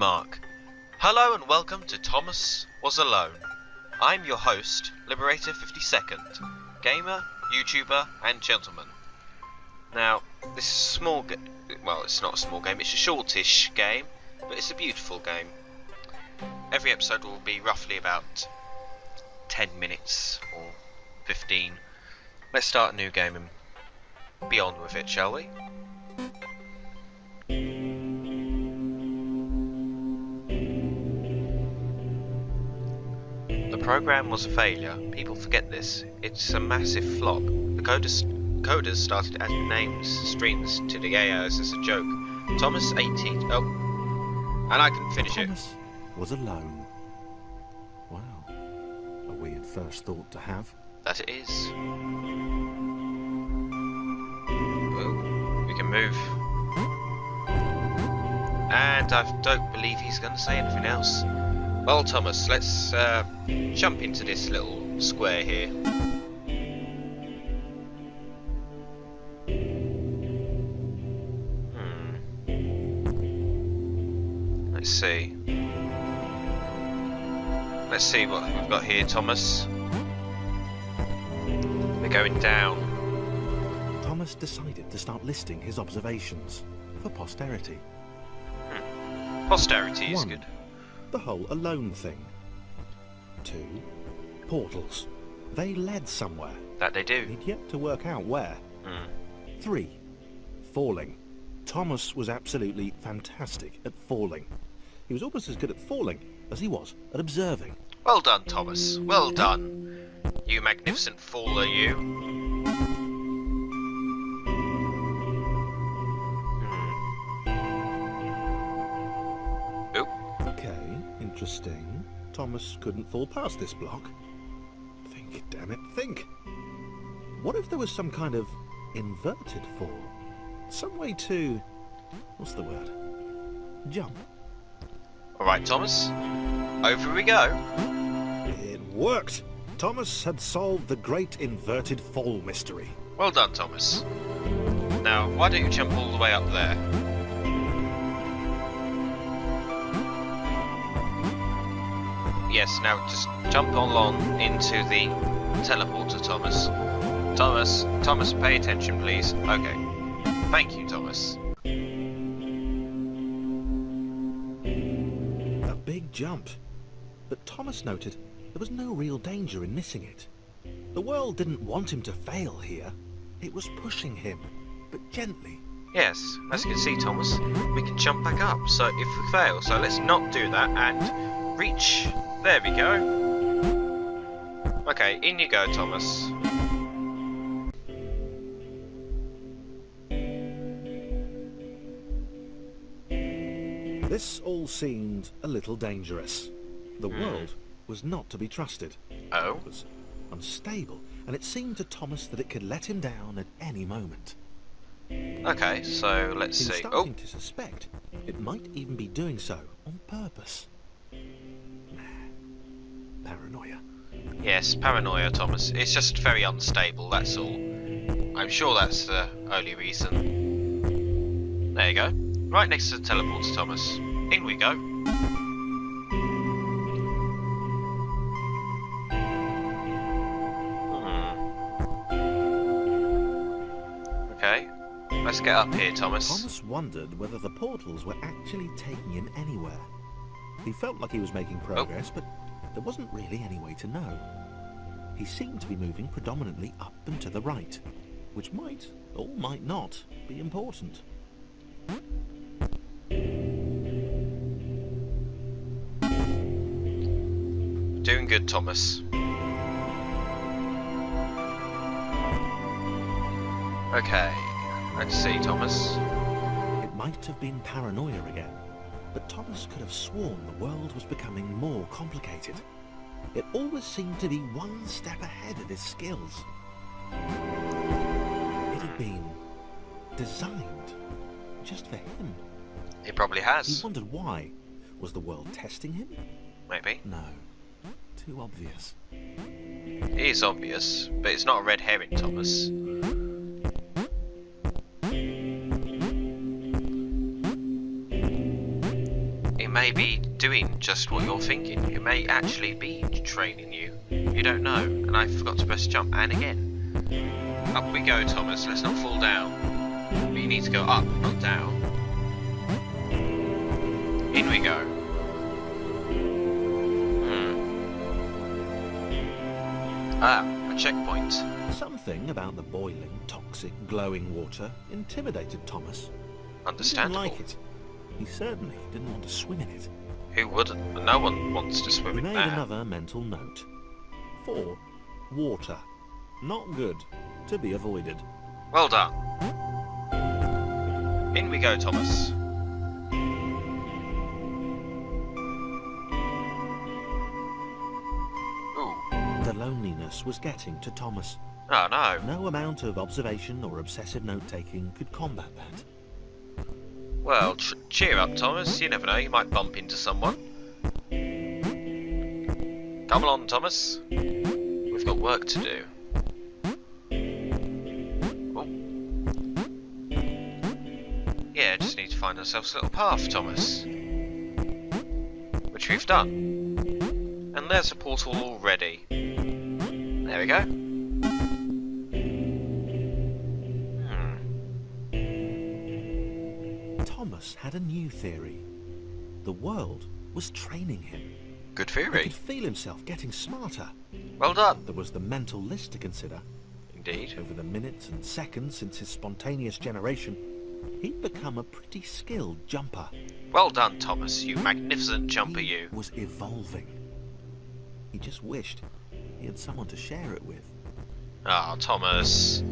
Mark. Hello and welcome to Thomas Was Alone. I'm your host, Liberator52nd, gamer, YouTuber and gentleman. Now, this is a small well, it's not a small game, it's a shortish game, but it's a beautiful game. Every episode will be roughly about 10 minutes or 15. Let's start a new game and be on with it, shall we? The program was a failure. People forget this. It's a massive flop. The coders started adding names, strings to the AIs as a joke. Thomas 18. Oh, and I can finish it. Thomas was alone. Wow, a weird first thought to have. That it is. Ooh, we can move. And I don't believe he's going to say anything else. Well, Thomas, let's jump into this little square here. Let's see. Let's see what we've got here, Thomas. We're going down. Thomas decided to start listing his observations for posterity. Posterity is 1. good. The whole alone thing. 2. Portals. They led somewhere. That they do. He'd yet to work out where. 3. Falling. Thomas was absolutely fantastic at falling. He was almost as good at falling as he was at observing. Well done, Thomas. Well done. You magnificent faller, you. Okay, interesting. Thomas couldn't fall past this block. Think, damn it, think. What if there was some kind of inverted fall? Some way to... what's the word? Jump. Alright, Thomas. Over we go. It worked! Thomas had solved the great inverted fall mystery. Well done, Thomas. Now, why don't you jump all the way up there? Yes, now just jump along into the teleporter, Thomas. Thomas, pay attention, please. Okay. Thank you, Thomas. A big jump. But Thomas noted there was no real danger in missing it. The world didn't want him to fail here. It was pushing him, but gently. Yes, as you can see, Thomas, we can jump back up, so if we fail, so let's not do that and reach. There we go. Okay, in you go, Thomas. This all seemed a little dangerous. The world was not to be trusted. Oh? It was unstable, and it seemed to Thomas that it could let him down at any moment. Okay, so let's He was see. starting to suspect it might even be doing so on purpose. Paranoia. Yes, paranoia, Thomas. It's just very unstable, that's all. I'm sure that's the only reason. There you go. Right next to the teleporter, Thomas. In we go. Okay. Let's get up here, Thomas. Thomas wondered whether the portals were actually taking him anywhere. He felt like he was making progress, but there wasn't really any way to know. He seemed to be moving predominantly up and to the right, which might, or might not, be important. Doing good, Thomas. Okay, let's see, Thomas. It might have been paranoia again, but Thomas could have sworn the world was becoming more complicated. It always seemed to be one step ahead of his skills. It had been designed just for him. It probably He has. wondered why. Was the world testing him? Maybe. No. Too obvious. It is obvious, but it's not a red herring, Thomas. In may be doing just what you're thinking. It may actually be training you. You don't know. And I forgot to press jump. And again. Up we go, Thomas. Let's not fall down. But you need to go up, not down. In we go. A checkpoint. Something about the boiling, toxic, glowing water intimidated Thomas. Understandable. He didn't like it. He certainly didn't want to swim in it. Who wouldn't? No one wants to swim He in made there. another mental note. 4. Water. Not good. To be avoided. Well done. In we go, Thomas. Ooh. The loneliness was getting to Thomas. Oh no. No amount of observation or obsessive note-taking could combat that. Well, cheer up, Thomas. You never know. You might bump into someone. Come along, Thomas. We've got work to do. Oh. Yeah, just need to find ourselves a little path, Thomas. Which we've done. And there's a portal already. There we go. Thomas had a new theory. The world was training him. Good He theory. could feel himself getting smarter. Well done. There was the mental list to consider. Indeed. Over the minutes and seconds since his spontaneous generation, he'd become a pretty skilled jumper. Well done, Thomas. You magnificent jumper, He you. was evolving. He just wished he had someone to share it with. Ah, Thomas.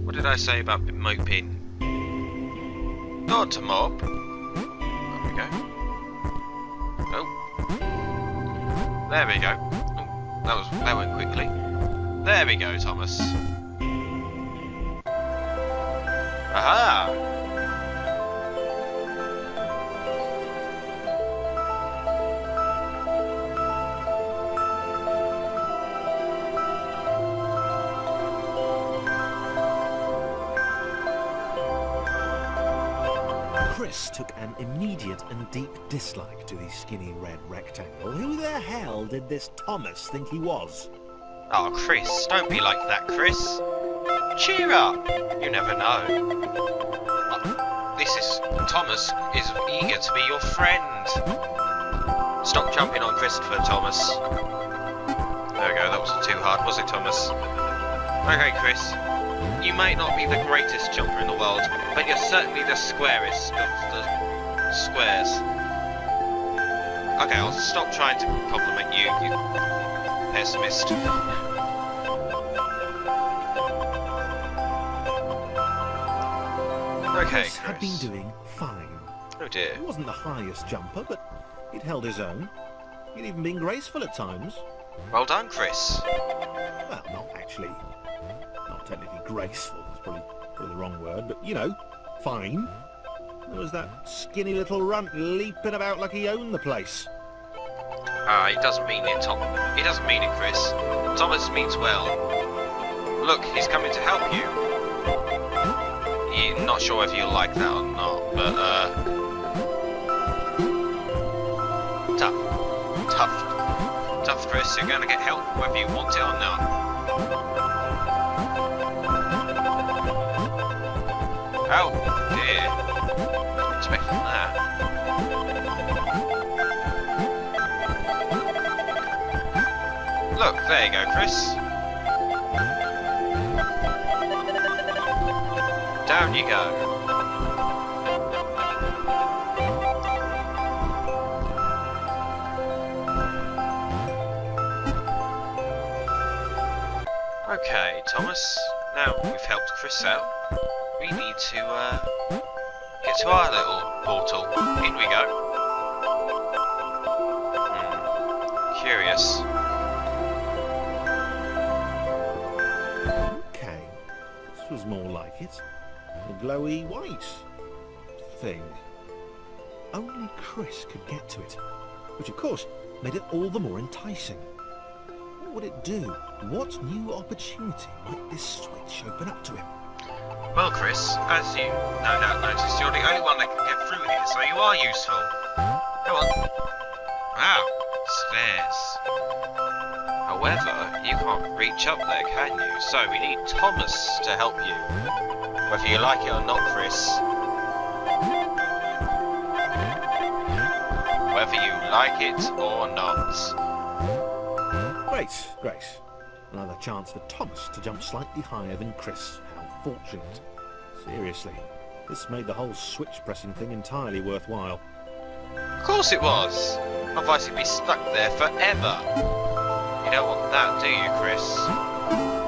What did I say about moping? Not to mop. There we go. Oh. There we go. Oh, that went quickly. There we go, Thomas. Aha! Chris took an immediate and deep dislike to the skinny red rectangle. Who the hell did this Thomas think he was? Oh, Chris, don't be like that, Chris. Cheer up. You never know. Thomas is eager to be your friend. Stop jumping on Christopher, Thomas. There we go, that wasn't too hard, was it, Thomas? Okay, Chris. You may not be the greatest jumper in the world, but you're certainly the squarest of the squares. Okay, I'll stop trying to compliment you, you pessimist. Okay, Chris had been doing fine. Oh dear. He wasn't the highest jumper, but he'd held his own. He'd even been graceful at times. Well done, Chris. Well, not technically graceful. That's probably the wrong word, but you know, fine. There was that skinny little runt leaping about like he owned the place. Ah, he doesn't mean it, Tom. He doesn't mean it, Chris. Thomas means well. Look, he's coming to help you. Yeah, not sure if you like that or not, but tough, Chris. You're gonna get help whether you want it or not. Oh dear. Didn't expect that. Look, there you go, Chris. Down you go. Okay, Thomas. Now we've helped Chris out. We need to get to our little portal. In we go. Curious. Okay, this was more like it. The glowy white thing. Only Chris could get to it, which of course made it all the more enticing. What would it do? What new opportunity might this switch open up to him? Well, Chris, as you no doubt noticed, you're the only one that can get through here, so you are useful. Come on, Wow, stairs. However, you can't reach up there, can you? So we need Thomas to help you. Whether you like it or not, Chris. Whether you like it or not. Great, great. Another chance for Thomas to jump slightly higher than Chris. How fortunate. Seriously, this made the whole switch pressing thing entirely worthwhile. Of course it was. Otherwise you'd be stuck there forever. You don't want that, do you, Chris?